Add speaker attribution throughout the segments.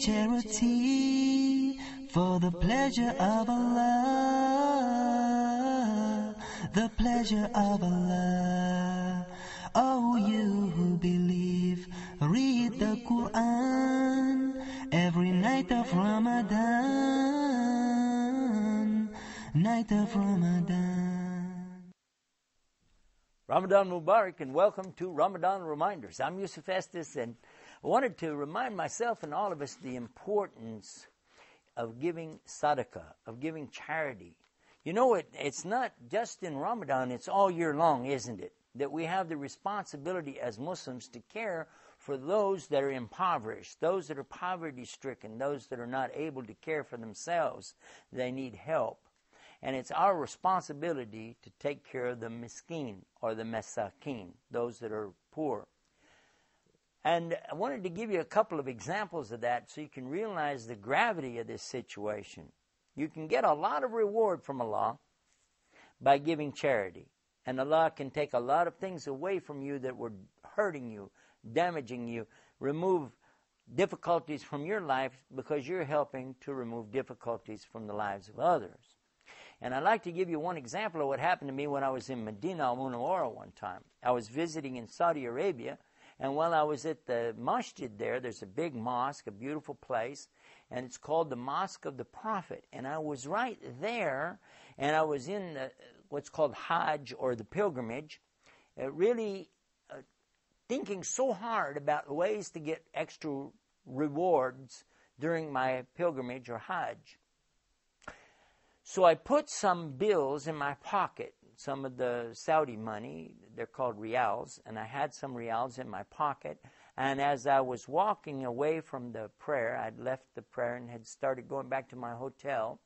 Speaker 1: charity for the pleasure of Allah, the pleasure of Allah. Oh, you who believe, read the Quran every night of Ramadan, night of Ramadan.
Speaker 2: Ramadan Mubarak, and welcome to Ramadan Reminders. I'm Yusuf Estes, and I wanted to remind myself and all of us the importance of giving sadaqah, of giving charity. You know, it's not just in Ramadan, it's all year long, isn't it? That we have the responsibility as Muslims to care for those that are impoverished, those that are poverty-stricken, those that are not able to care for themselves. They need help. And it's our responsibility to take care of the miskin or the masakin, those that are poor. And I wanted to give you a couple of examples of that so you can realize the gravity of this situation. You can get a lot of reward from Allah by giving charity. And Allah can take a lot of things away from you that were hurting you, damaging you, remove difficulties from your life because you're helping to remove difficulties from the lives of others. And I'd like to give you one example of what happened to me when I was in Medina al-Munawwara one time. I was visiting in Saudi Arabia, and while I was at the masjid there's a big mosque, a beautiful place, and it's called the Mosque of the Prophet. And I was right there, and I was in what's called Hajj, or the pilgrimage, really thinking so hard about ways to get extra rewards during my pilgrimage or Hajj. So I put some bills in my pocket, some of the Saudi money, they're called riyals, and I had some riyals in my pocket. And as I was walking away from the prayer, I'd left the prayer and had started going back to my hotel,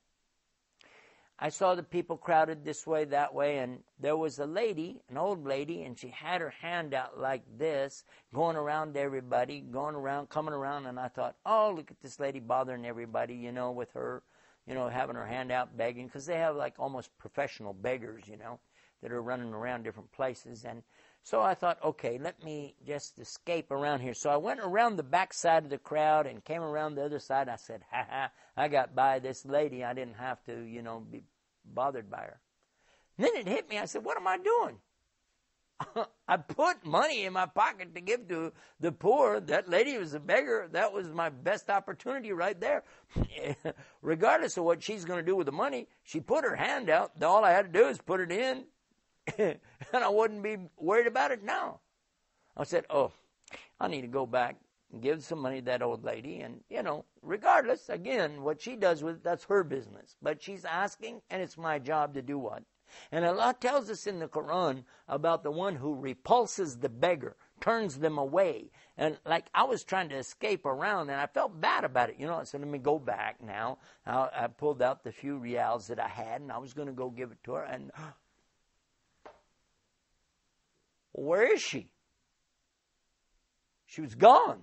Speaker 2: I saw the people crowded this way, that way, and there was a lady, an old lady, and she had her hand out like this, going around to everybody, going around, coming around, and I thought, oh, look at this lady bothering everybody, with her, having her hand out begging, because they have like almost professional beggars, that are running around different places. And so I thought, okay, let me just escape around here. So I went around the back side of the crowd and came around the other side. I said, I got by this lady. I didn't have to, be bothered by her. And then it hit me. I said, what am I doing? I put money in my pocket to give to the poor. That lady was a beggar. That was my best opportunity right there. Regardless of what she's going to do with the money, she put her hand out. All I had to do is put it in, and I wouldn't be worried about it now. I said, I need to go back and give some money to that old lady. And, regardless, again, what she does with it, that's her business. But she's asking, and it's my job to do what? And Allah tells us in the Quran about the one who repulses the beggar, turns them away. And like I was trying to escape around, and I felt bad about it. I said, let me go back now. I pulled out the few riyals that I had, and I was going to go give it to her. And where is she? She was gone.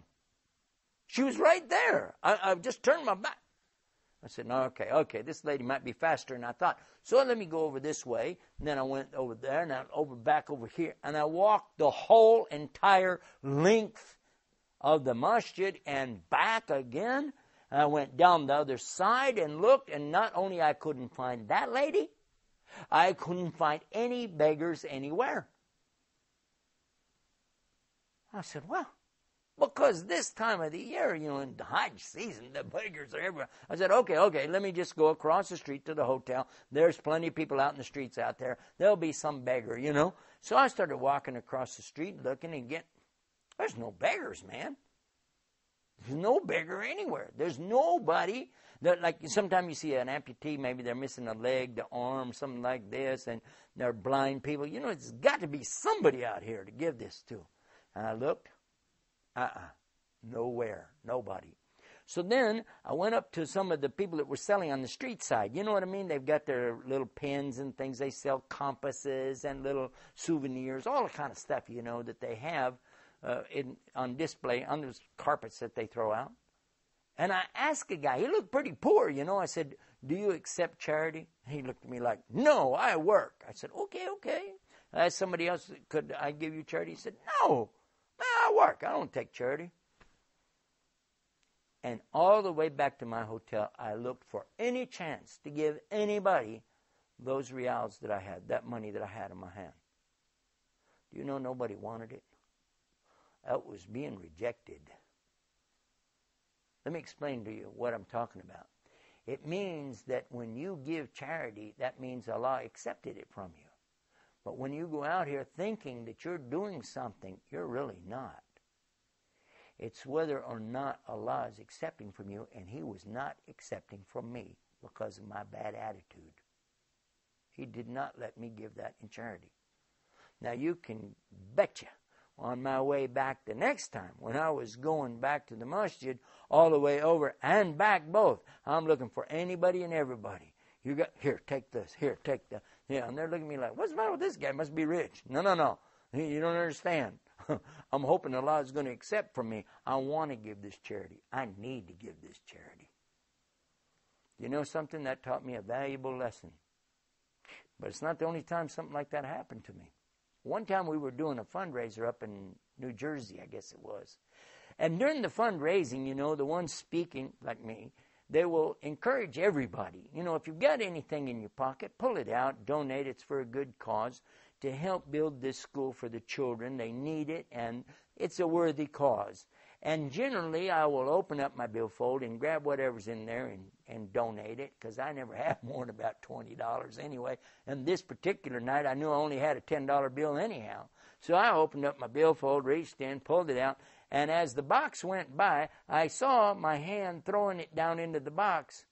Speaker 2: She was right there. I just turned my back. I said, no, okay, this lady might be faster than I thought. So let me go over this way. And then I went over there, and I back over here. And I walked the whole entire length of the masjid and back again. And I went down the other side and looked, and not only I couldn't find that lady, I couldn't find any beggars anywhere. I said, well, because this time of the year, in the Hajj season, the beggars are everywhere. I said, okay, let me just go across the street to the hotel. There's plenty of people out in the streets out there. There'll be some beggar, So I started walking across the street, looking again. There's no beggars, man. There's no beggar anywhere. There's nobody that, like, sometimes you see an amputee, maybe they're missing a leg, the arm, something like this, and they're blind people. It's got to be somebody out here to give this to. And I looked. Nowhere. Nobody. So then I went up to some of the people that were selling on the street side. You know what I mean? They've got their little pens and things. They sell compasses and little souvenirs, all the kind of stuff, that they have on display on those carpets that they throw out. And I asked a guy, he looked pretty poor, I said, do you accept charity? He looked at me like, no, I work. I said, okay. I asked somebody else, could I give you charity? He said, no, I work. I don't take charity. And all the way back to my hotel, I looked for any chance to give anybody those reals that I had, that money that I had in my hand. Do you know nobody wanted it? That was being rejected. Let me explain to you what I'm talking about. It means that when you give charity, that means Allah accepted it from you. But when you go out here thinking that you're doing something, you're really not. It's whether or not Allah is accepting from you, and He was not accepting from me because of my bad attitude. He did not let me give that in charity. Now you can betcha, on my way back the next time, when I was going back to the masjid, all the way over and back both, I'm looking for anybody and everybody. You got, here, take this, here, take that. Yeah, and they're looking at me like, what's the matter with this guy? Must be rich. No. You don't understand. I'm hoping Allah is going to accept from me. I want to give this charity. I need to give this charity. You know something? That taught me a valuable lesson. But it's not the only time something like that happened to me. One time we were doing a fundraiser up in New Jersey, I guess it was. And during the fundraising, you know, the ones speaking, like me, they will encourage everybody. You know, if you've got anything in your pocket, pull it out, donate. It's for a good cause to help build this school for the children. They need it, and it's a worthy cause. And generally, I will open up my billfold and grab whatever's in there and donate it, because I never have more than about $20 anyway. And this particular night, I knew I only had a $10 bill anyhow. So I opened up my billfold, reached in, pulled it out, and as the box went by, I saw my hand throwing it down into the box.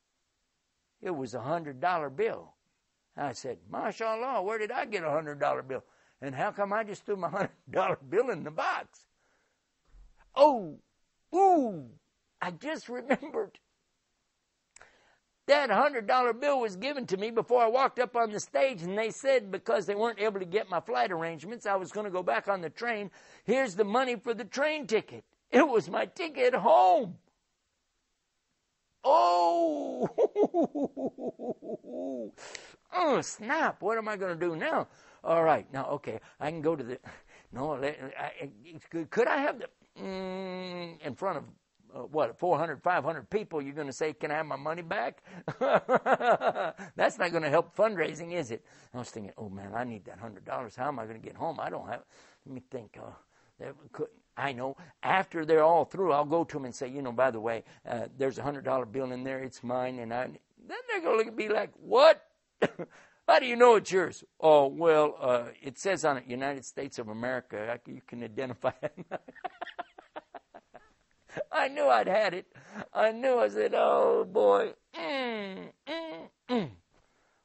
Speaker 2: It was a $100 bill. I said, MashaAllah, where did I get a $100 bill? And how come I just threw my $100 bill in the box? I just remembered. That $100 bill was given to me before I walked up on the stage, and they said because they weren't able to get my flight arrangements, I was going to go back on the train. Here's the money for the train ticket. It was my ticket home. Oh, snap. What am I going to do now? All right. Now, okay, I can go to the... No, could I have the... in front of, 400, 500 people, you're going to say, can I have my money back? That's not going to help fundraising, is it? I was thinking, oh, man, I need that $100. How am I going to get home? I don't have... Let me think. I know. After they're all through, I'll go to them and say, you know, by the way, there's a $100 bill in there. It's mine. And then they're going to look at me like, what? How do you know it's yours? Oh, well, it says on it, United States of America. You can identify it. I knew I'd had it. I knew. I said, oh, boy.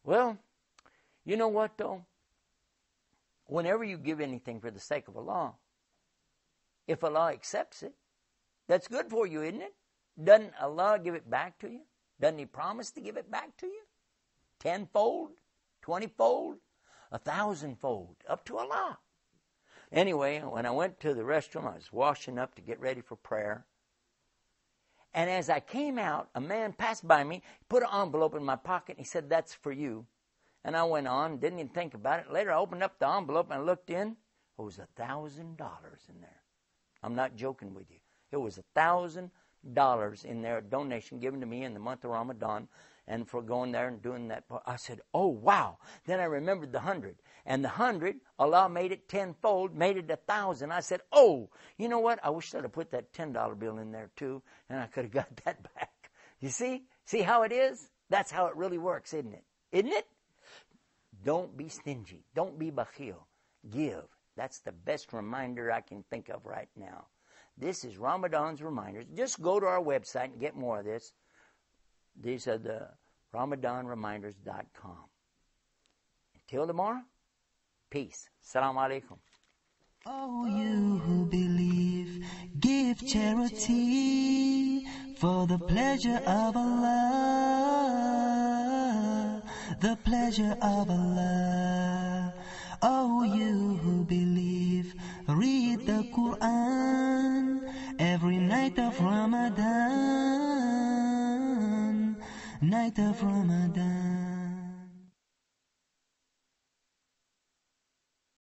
Speaker 2: Well, you know what, though? Whenever you give anything for the sake of Allah, if Allah accepts it, that's good for you, isn't it? Doesn't Allah give it back to you? Doesn't He promise to give it back to you? 10-fold, 20-fold, 1,000-fold, up to Allah. Anyway, when I went to the restroom, I was washing up to get ready for prayer. And as I came out, a man passed by me, put an envelope in my pocket, and he said, that's for you. And I went on, didn't even think about it. Later, I opened up the envelope and I looked in. It was $1,000 in there. I'm not joking with you. It was $1,000 in there, a donation given to me in the month of Ramadan, and for going there and doing that. I said, oh, wow. Then I remembered the 100. And the 100, Allah made it 10-fold, made it 1,000. I said, oh, you know what? I wish I'd have put that $10 bill in there too, and I could have got that back. You see? See how it is? That's how it really works, isn't it? Isn't it? Don't be stingy. Don't be bakhil. Give. That's the best reminder I can think of right now. This is Ramadan's reminders. Just go to our website and get more of this. These are the RamadanReminders.com. Until tomorrow, peace. Assalamu alaikum.
Speaker 1: Oh, you who believe, give charity for the pleasure of Allah, the pleasure of Allah. Oh, you who believe, read the Quran every night of Ramadan, night of Ramadan.